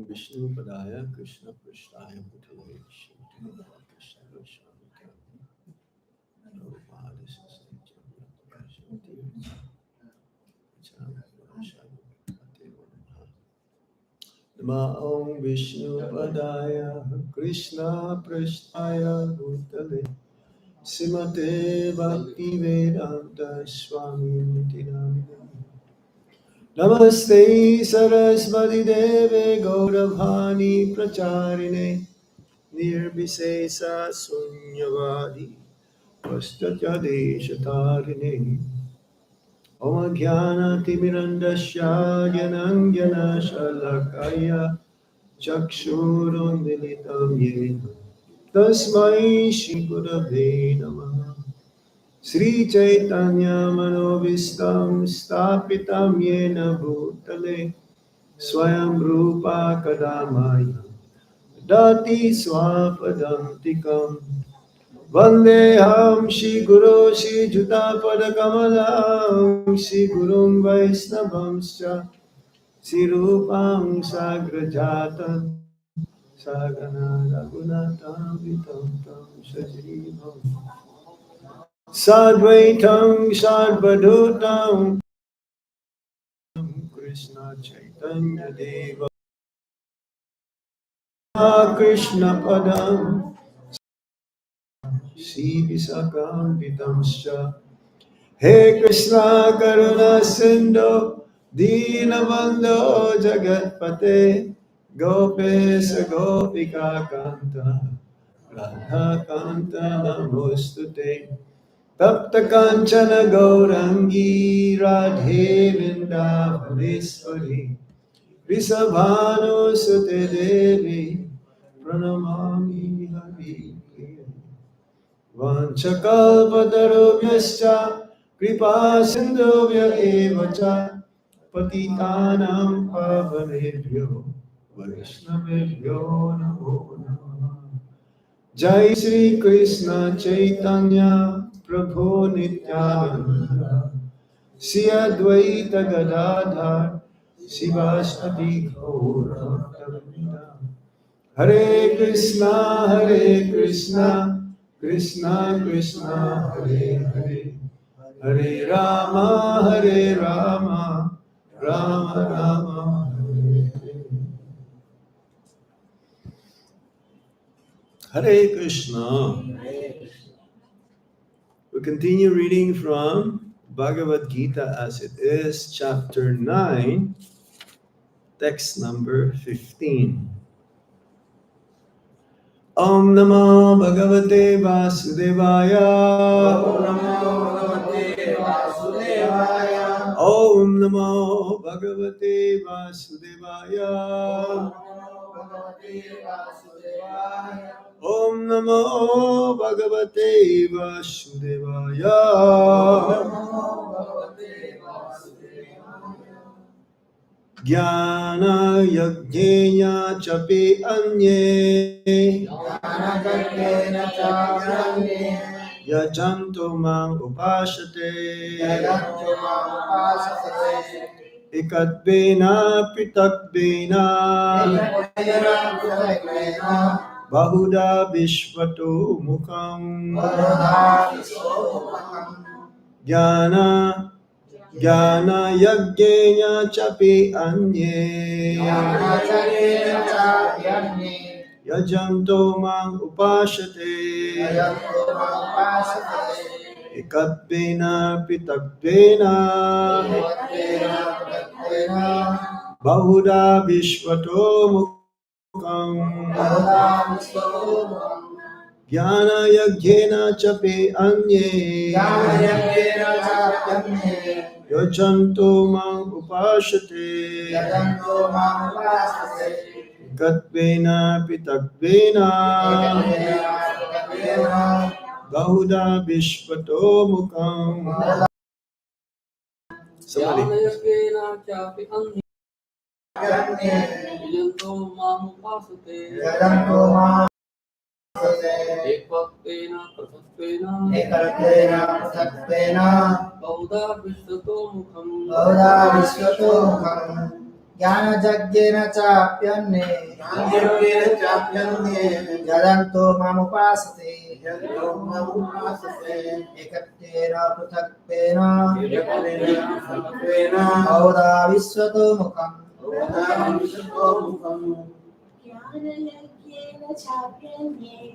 Vishnu Padaya Krishna Prasthaya Bhutale Shri Krishna Namo Vishnu Padaya Krishna Prasthaya Bhutale Simate Bhakti Vedanta Swami Niti Namine Namaste Saraswati Deve Gauravani Pracharine Nirbhisesa Sunyavadi Vastatadeshatarine Om Jnana Timirandasya Jnanjana Shalakaya Chakshurunmilitam Yena Tasmai Shri Gurave Namaha Sri Chaitanya Manovistam Stapitam Yena Bhutale Swayam Rupa Kadamaya Dati Swapadantikam Vandeham Shri Guru Shri Juta Padakamalam Shri Gurum Vaisnavamscha Shri Rupam Sagrajatan Sagana Raghunatam Vitam Tam Sajivam Sadvaitam Sadvadutam Krishna Chaitanya Deva Krishna Padam Shri Visakam Vitamscha He Krishna Karuna Sindhu Dinabandho Jagatpate Gopesa Gopika Kanta Radha Kanta Namostute Tapta Kanchana Gaurangi Radhe Vrindavaneshwari Vrisabhanu Sute Devi Pranamami Hari Priya Vanchakalpatarubhyascha Kripa Sindhuvya Evacha Patitanam Pavanebhyo Vaishnavebhyo Namo Namaha Jai Shri Krishna Chaitanya Prabhu Nityananda Shri Advaita Gadadhar Sivasati Gaura Bhakta Hare Krishna Krishna Krishna Hare Hare Hare Rama Rama Rama Hare Hare Hare Krishna. We continue reading from Bhagavad Gita as it is, chapter 9, text number 15. Om Namo Bhagavate Vasudevaya. Om Namo Bhagavate Vasudevaya. Om Namo Bhagavate Vasudevaya. Jnana Yajnena Chapi Anye Yajanto Mang Upashate Ekadbena Pitakbena Bahuda Vishvato Mukham Jnana Yajnena Chapi Anye Yajanto Mang Upashate Ekadbena Pitakbena Bahuda Vishvato Mukham Jnana Yajnena Chapi Anye Yajanto Mang Upashate Ekadbena Pitakbena Bahuda Vishvato Mukham. Somebody. ज्ञानयज्ञेन चाप्यन्ये यदन्तो मामुपासते एकत्वेन पृथक्त्वेन बहुधा विश्वतो मुखम्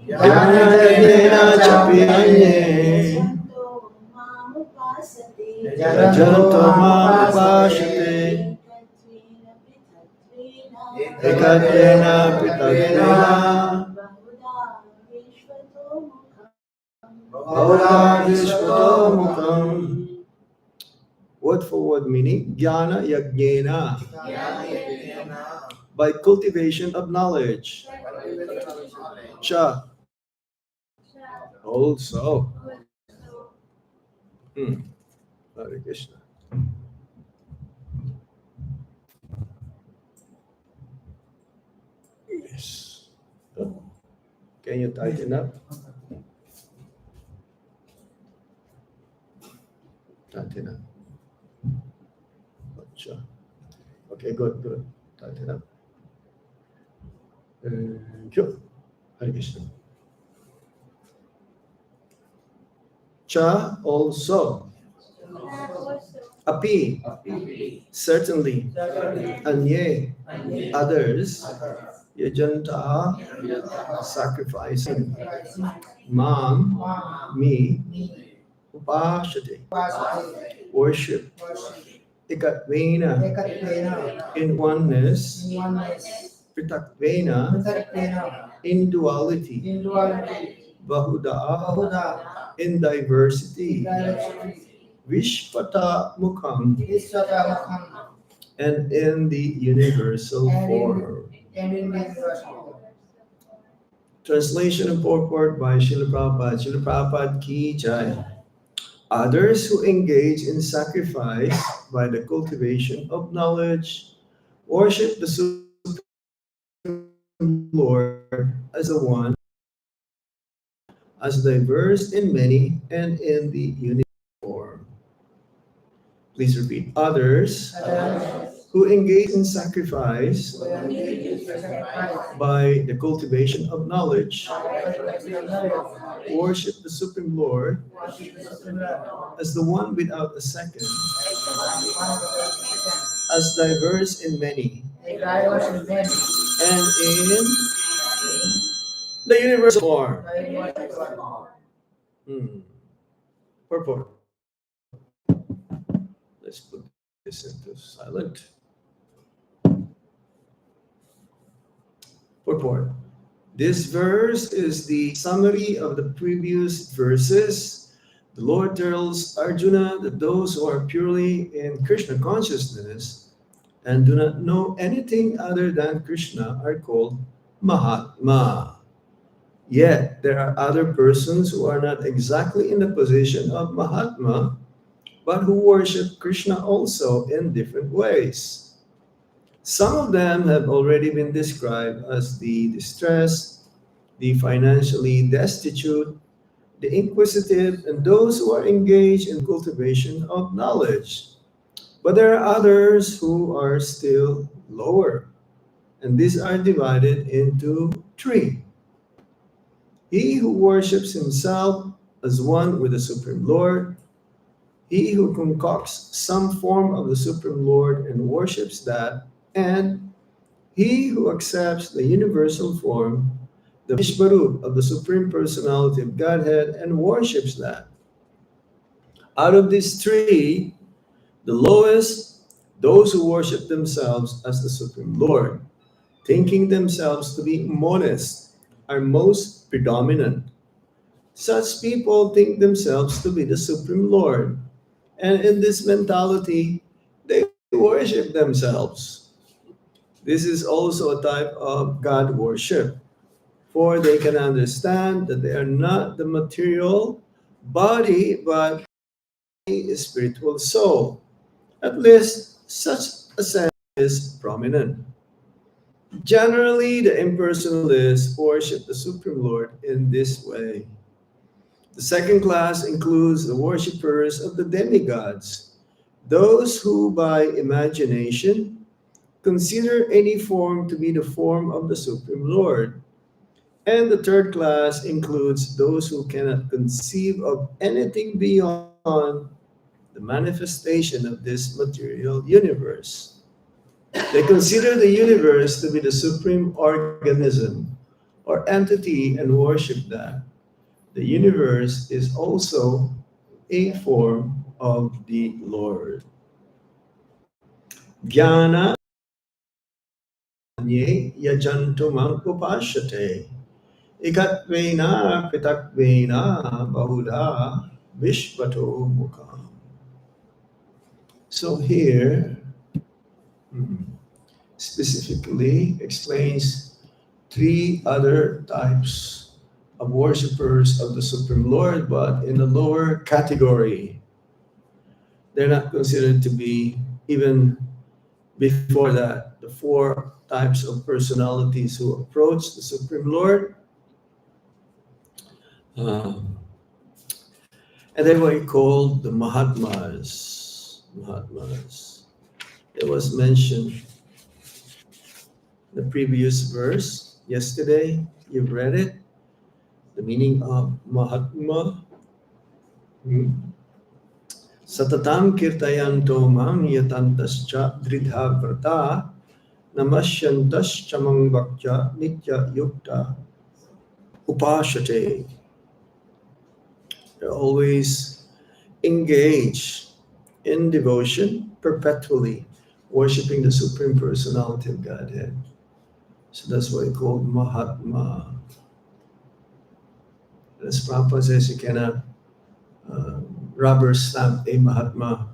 ज्ञानयज्ञेन चाप्यन्ये यजन्तो मामुपासते एकत्वेन पृथक्त्वेन बहुधा विश्वतो मुखम्. Word for word meaning, jnana yajnena, by cultivation of knowledge. Cha, also. Hare Krishna. Yes. Can you tighten up? Tighten up. Cha. Okay, good. Tighten up. Hare Krishna. Cha, also. Api, certainly. Anye, others. Yajanta, sacrificing. Mam, me. Upashate, worship. Ekatvena, in oneness. Pritatvena, in duality. Bahuda, in diversity. Vishvata mukham, and in the universal form. Translation and purport by Srila Prabhupada. Srila Prabhupada ki jai. Others who engage in sacrifice by the cultivation of knowledge worship the Supreme Lord as the one, as diverse in many and in the unique form. Please repeat. Others who engage in sacrifice by the cultivation of knowledge worship the Supreme Lord as the one without a second, as diverse in many, and in the universal form. Purport. Let's put this into silent. Purport. This verse is the summary of the previous verses. The Lord tells Arjuna that those who are purely in Krishna consciousness and do not know anything other than Krishna are called Mahatma. Yet there are other persons who are not exactly in the position of Mahatma, but who worship Krishna also in different ways. Some of them have already been described as the distressed, the financially destitute, the inquisitive, and those who are engaged in cultivation of knowledge. But there are others who are still lower, and these are divided into three. He who worships himself as one with the Supreme Lord, he who concocts some form of the Supreme Lord and worships that, and he who accepts the universal form, the Vishvarup of the Supreme Personality of Godhead, and worships that. Out of these three, the lowest, those who worship themselves as the Supreme Lord, thinking themselves to be monists, are most predominant. Such people think themselves to be the Supreme Lord, and in this mentality, they worship themselves. This is also a type of God worship, for they can understand that they are not the material body, but a spiritual soul. At least such a sense is prominent. Generally, the impersonalists worship the Supreme Lord in this way. The second class includes the worshippers of the demigods, those who by imagination consider any form to be the form of the Supreme Lord. And the third class includes those who cannot conceive of anything beyond the manifestation of this material universe. They consider the universe to be the supreme organism or entity and worship that. The universe is also a form of the Lord. Jnana nye yajantumam upashate. Ikatvena pitatvena bahuda vishvato mukha. So here specifically explains three other types of worshippers of the Supreme Lord, but in a lower category. They're not considered to be even before that. The four types of personalities who approach the Supreme Lord, um, and they were called the Mahatmas. Mahatmas. It was mentioned in the previous verse yesterday. You've read it. The meaning of Mahatma. Hmm. Satatam kirtayanto mam yatantascha dridha vrata namashyantas chamang bhakya nitya yukta upashate. They're always engaged in devotion perpetually, worshiping the Supreme Personality of Godhead. So that's why it's called Mahatma. As Prabhupada says, you cannot uh, rubber stamp a Mahatma.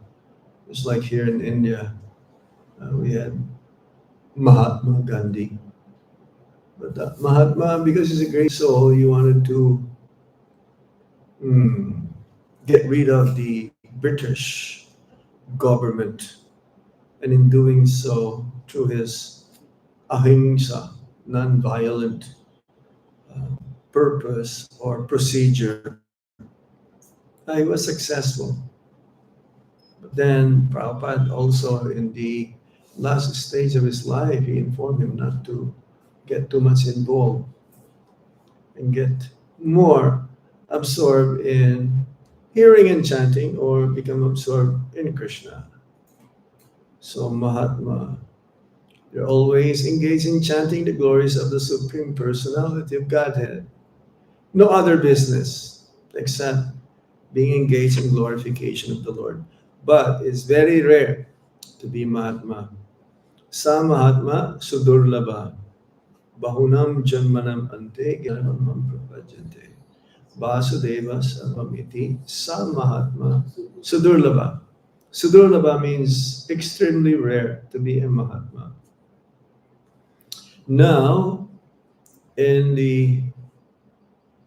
It's like here in India, we had Mahatma Gandhi. But Mahatma, because he's a great soul, he wanted to mm, get rid of the British government. And in doing so, through his ahimsa, non-violent uh, purpose or procedure, he was successful. But then Prabhupada also in the last stage of his life, he informed him not to get too much involved and get more absorbed in hearing and chanting or become absorbed in Krishna. So Mahatma, they're always engaged in chanting the glories of the Supreme Personality of Godhead. No other business except being engaged in glorification of the Lord. But it's very rare to be Mahatma. Sa Mahatma Sudurlabha. Bahunam Janmanam Ante Gyanamam Prapajante. Vasudeva Sarvamiti Sa Mahatma Sudurlabha. Sudurlabha means extremely rare to be a Mahatma. Now, in the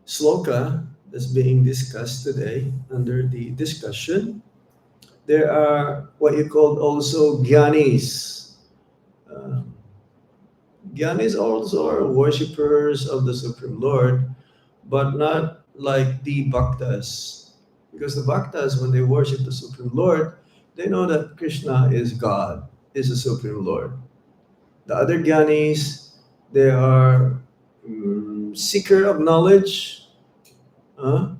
sloka that's being discussed today, under the discussion, there are what you call also Gyanis. Um, Gyanis also are worshippers of the Supreme Lord, but not like the Bhaktas. Because the Bhaktas, when they worship the Supreme Lord, they know that Krishna is God, is the Supreme Lord. The other Gyanis, they are seeker of knowledge, uh,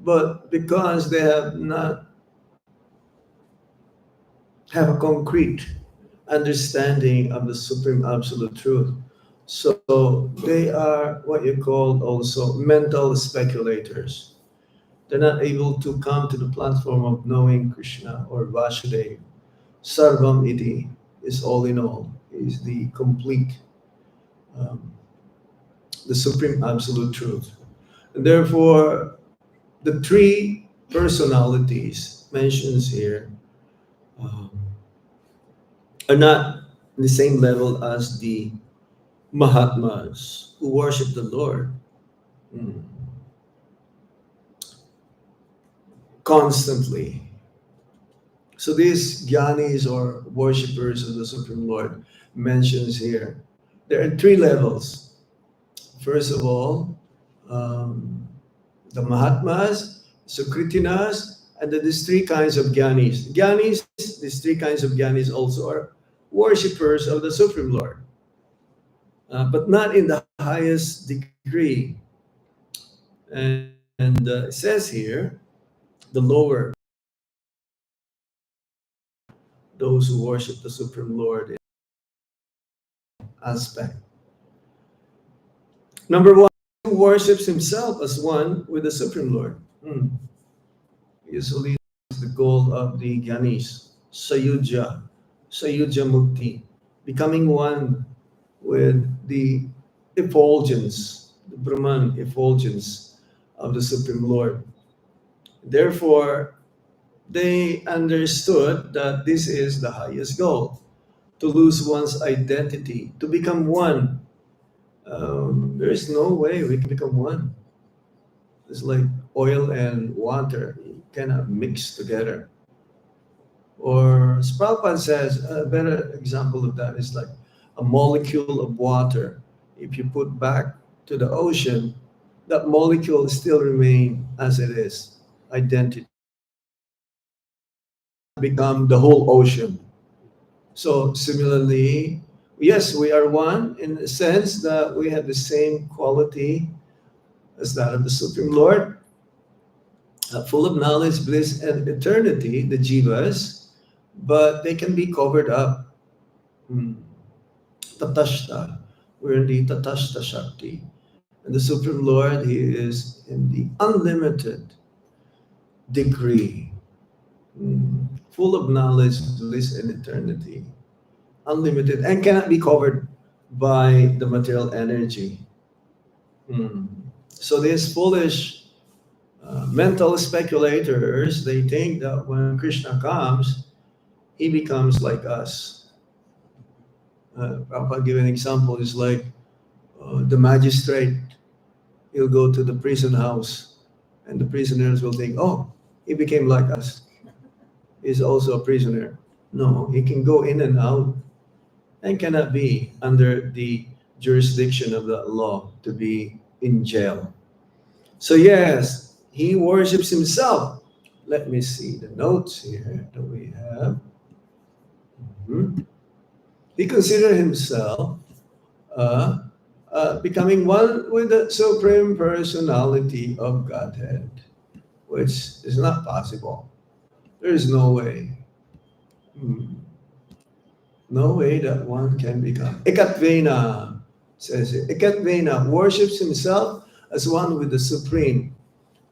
but because they have not have a concrete understanding of the supreme absolute truth, so they are what you call also mental speculators. They're not able to come to the platform of knowing Krishna or Vasudeva. Sarvam iti is all in all, is the complete, um, the supreme absolute truth. And therefore, the three personalities mentioned here um, are not the same level as the Mahatmas who worship the Lord mm, constantly. So these jnanis or worshippers of the Supreme Lord mentions here, there are three levels. First of all, um, the Mahatmas, Sukritinas, and then these three kinds of Gyanis. Gyanis, these three kinds of Gyanis also are worshippers of the Supreme Lord, but not in the highest degree. And it says here, the lower, those who worship the Supreme Lord in aspect. Number one, who worships himself as one with the Supreme Lord. Usually, the goal of the Gyanis, Sayuja Mukti, becoming one with the effulgence, the Brahman effulgence of the Supreme Lord. Therefore, they understood that this is the highest goal, to lose one's identity, to become one. There is no way we can become one. It's like oil and water, you cannot mix together. Or as Prabhupada says, a better example of that is like a molecule of water. If you put back to the ocean, that molecule still remain as it is, identity, become the whole ocean. So similarly, yes, we are one in the sense that we have the same quality as that of the Supreme Lord, full of knowledge, bliss, and eternity, the jivas, but they can be covered up. Hmm. Tatashta. We're in the Tatashta Shakti. And the Supreme Lord, He is in the unlimited degree, full of knowledge, bliss, and eternity. Unlimited and cannot be covered by the material energy. Hmm. So these foolish mental speculators, they think that when Krishna comes, He becomes like us. Prabhupada give an example, is like the magistrate, he'll go to the prison house and the prisoners will think, oh, he became like us. He's also a prisoner. No, he can go in and out and cannot be under the jurisdiction of that law to be in jail. So, yes, he worships himself. Let me see the notes here that we have. Mhm. He considered himself uh, becoming one with the Supreme Personality of Godhead, which is not possible. There is no way. Hmm. No way that one can become. Ekatvena says it. Ekatvena worships himself as one with the Supreme.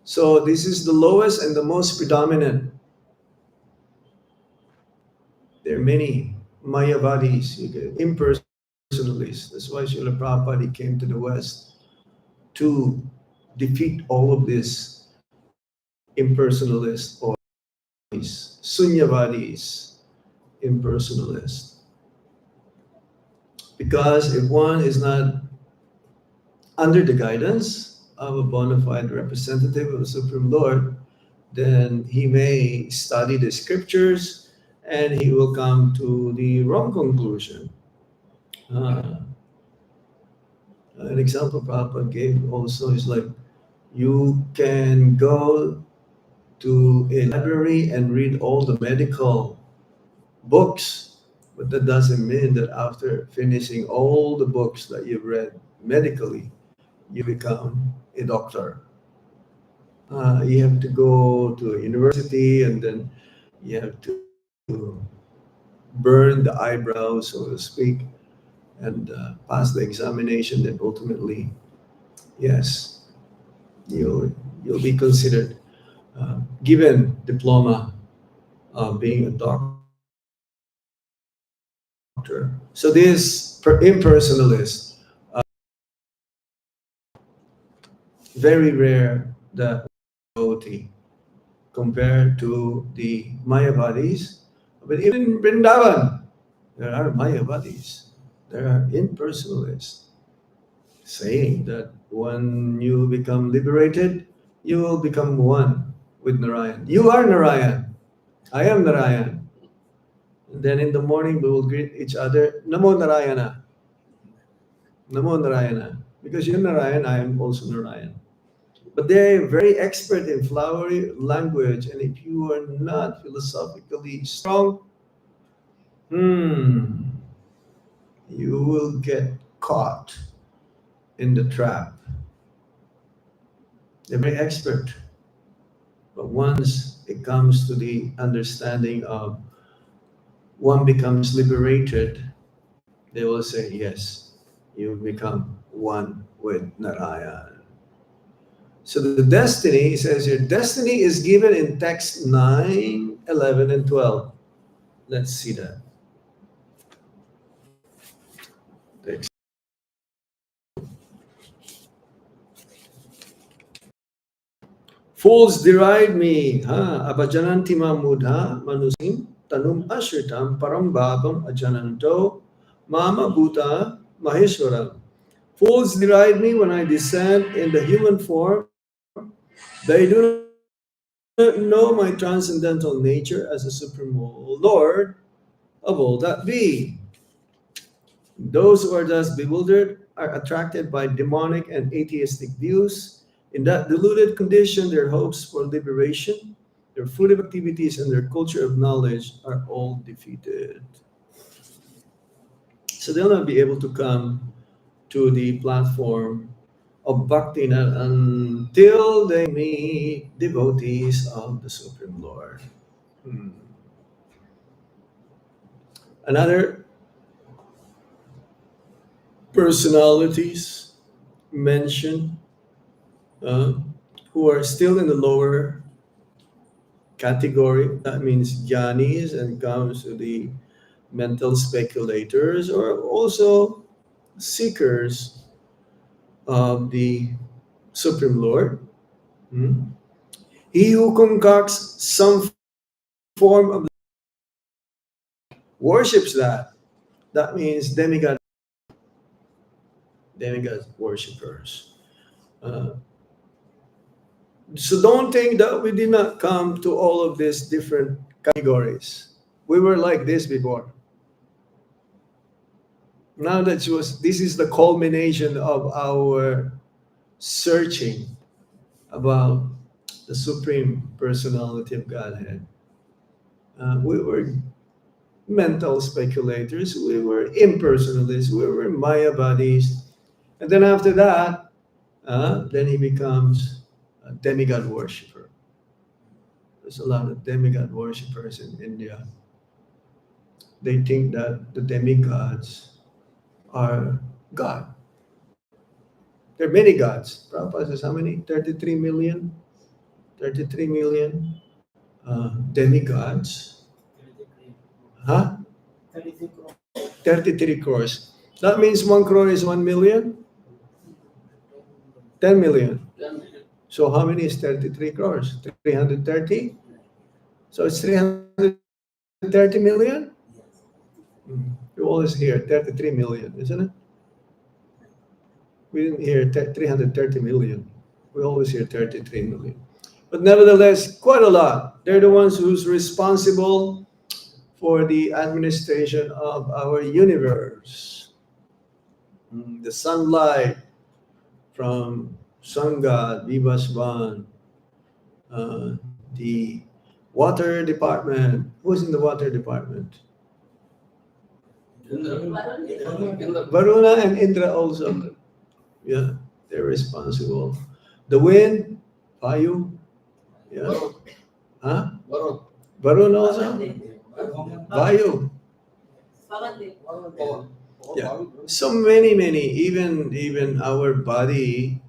So this is the lowest and the most predominant. There are many Mayavadis, impersonalists. That's why Srila Prabhupada came to the West to defeat all of these impersonalists or Sunyavadis, impersonalists. Because if one is not under the guidance of a bona fide representative of the Supreme Lord, then he may study the scriptures and he will come to the wrong conclusion. Uh, an example Prabhupada gave also is like you can go to a library and read all the medical books, but that doesn't mean that after finishing all the books that you've read medically, you become a doctor. You have to go to a university and then you have to burn the eyebrows, so to speak, and pass the examination. Then ultimately, yes, you'll be considered given diploma of being a doctor. So this impersonalist, very rare the devotee compared to the Mayavadis. But even in Vrindavan, there are Mayavadis. There are impersonalists saying that when you become liberated, you will become one with Narayan. You are Narayan. I am Narayan. And then in the morning, we will greet each other, Namo Narayana. Namo Narayana. Because you're Narayan, I am also Narayan. But they're very expert in flowery language. And if you are not philosophically strong, to get caught in the trap. They're very expert. But once it comes to the understanding of one becomes liberated, they will say, yes, you become one with Narayan. So the destiny, it says here, destiny is given in text 9, 11, and 12. Let's see that. Text. Fools deride me, abajananti mamudha manusim tanum ashritam parambhavam ajananto mama bhuta maheshwaram. Fools deride me when I descend in the human form. They do not know my transcendental nature as a supreme Lord of all that be. Those who are thus bewildered are attracted by demonic and atheistic views. In that deluded condition, their hopes for liberation, their fruitive activities, and their culture of knowledge are all defeated. So they'll not be able to come to the platform of bhakti until they meet devotees of the Supreme Lord. Hmm. Another personalities mentioned uh, who are still in the lower category. That means jnanis and comes to the mental speculators or also seekers of the Supreme Lord. Hmm. He who concocts some form of worships that. That means demigod worshippers. Uh, so don't think that we did not come to all of these different categories. We were like this before. Now this is the culmination of our searching about the supreme personality of Godhead. We were mental speculators, we were impersonalists, we were Mayavadis, and then after that, then he becomes a demigod worshiper. There's a lot of demigod worshippers in India. They think that the demigods are God. There are many gods. Prabhupada says how many? 33 million? 33 million demigods. Huh? 33 crores. That means 1 crore is 1 million? 10 million. So how many is 33 crores? 330? So it's 330 million? You always hear 33 million, isn't it? We didn't hear 330 million. We always hear 33 million. But nevertheless, quite a lot. They're the ones who's responsible for the administration of our universe. The sunlight from sun god Vivasvan, the water department. Who's in the water department? Varuna and Indra also. Yeah, they're responsible. The wind, Vayu. Yeah. Huh? Varun also? Vayu. Yeah. So many. Even our body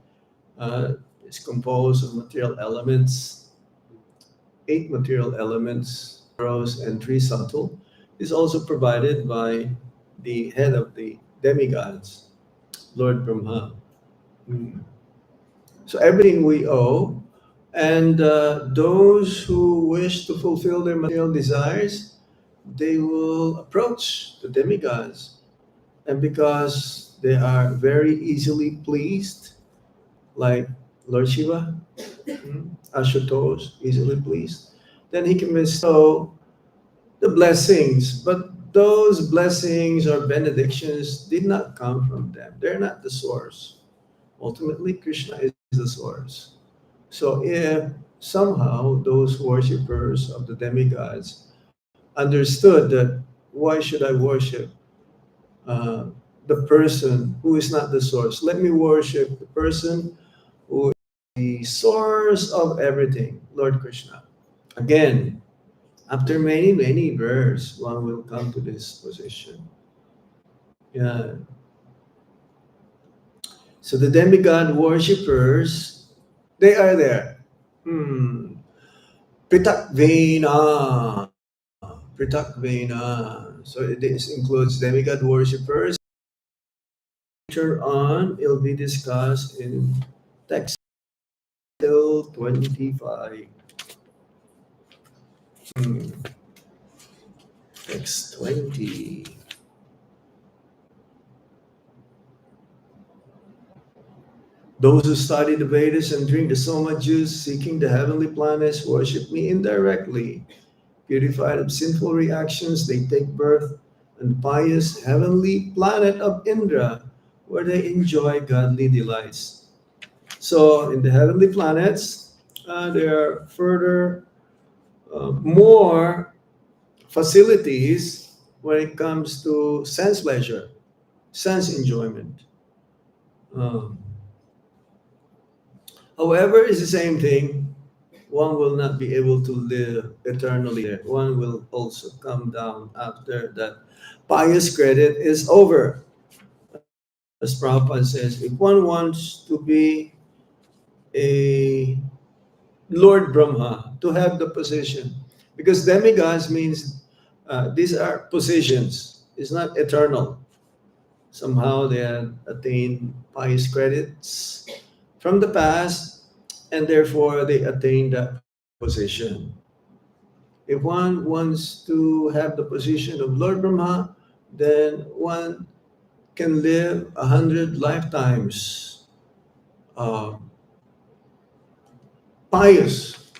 is composed of material elements, 8 material elements, gross and 3 subtle, is also provided by the head of the demigods, Lord Brahma. Mm. So everything we owe, and those who wish to fulfill their material desires, they will approach the demigods. And because they are very easily pleased, like Lord Shiva, Ashutosh, easily pleased, then he can bestow the blessings. But those blessings or benedictions did not come from them. They're not the source. Ultimately, Krishna is the source. So if somehow those worshippers of the demigods understood that why should I worship uh, the person who is not the source. Let me worship the person who is the source of everything, Lord Krishna. Again, after many, many verses, one will come to this position. Yeah. So the demigod worshippers, they are there. Hmm. Pritak Vena. Pritak Vena. So this includes demigod worshippers. Later on, it'll be discussed in text till 25. Hmm. Text 20. Those who study the Vedas and drink the Soma juice, seeking the heavenly planets, worship me indirectly. Purified of sinful reactions, they take birth on the pious heavenly planet of Indra, where they enjoy godly delights. So, in the heavenly planets, there are further more facilities when it comes to sense pleasure, sense enjoyment. Um, However, it's the same thing. One will not be able to live eternally there. One will also come down after that pious credit is over. As Prabhupada says, if one wants to be a Lord Brahma, to have the position, because demigods means these are positions, it's not eternal. Somehow they had attained pious credits from the past, and therefore they attain that position. If one wants to have the position of Lord Brahma, then one can live 100 lifetimes uh, pious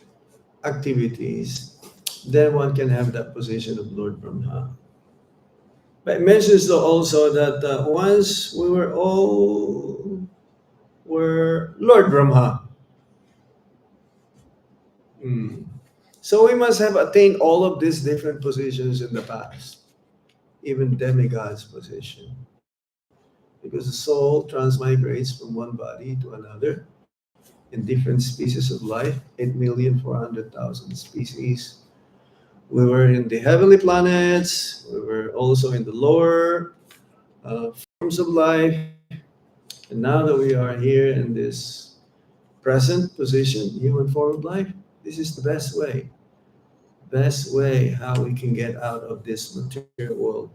activities, then one can have that position of Lord Brahma. But it mentions though also that once we were all were Lord Brahma. Mm. So we must have attained all of these different positions in the past, even demigod's position. Because the soul transmigrates from one body to another in different species of life, 8,400,000 species. We were in the heavenly planets, we were also in the lower forms of life, and now that we are here in this present position, human form of life, this is the best way how we can get out of this material world.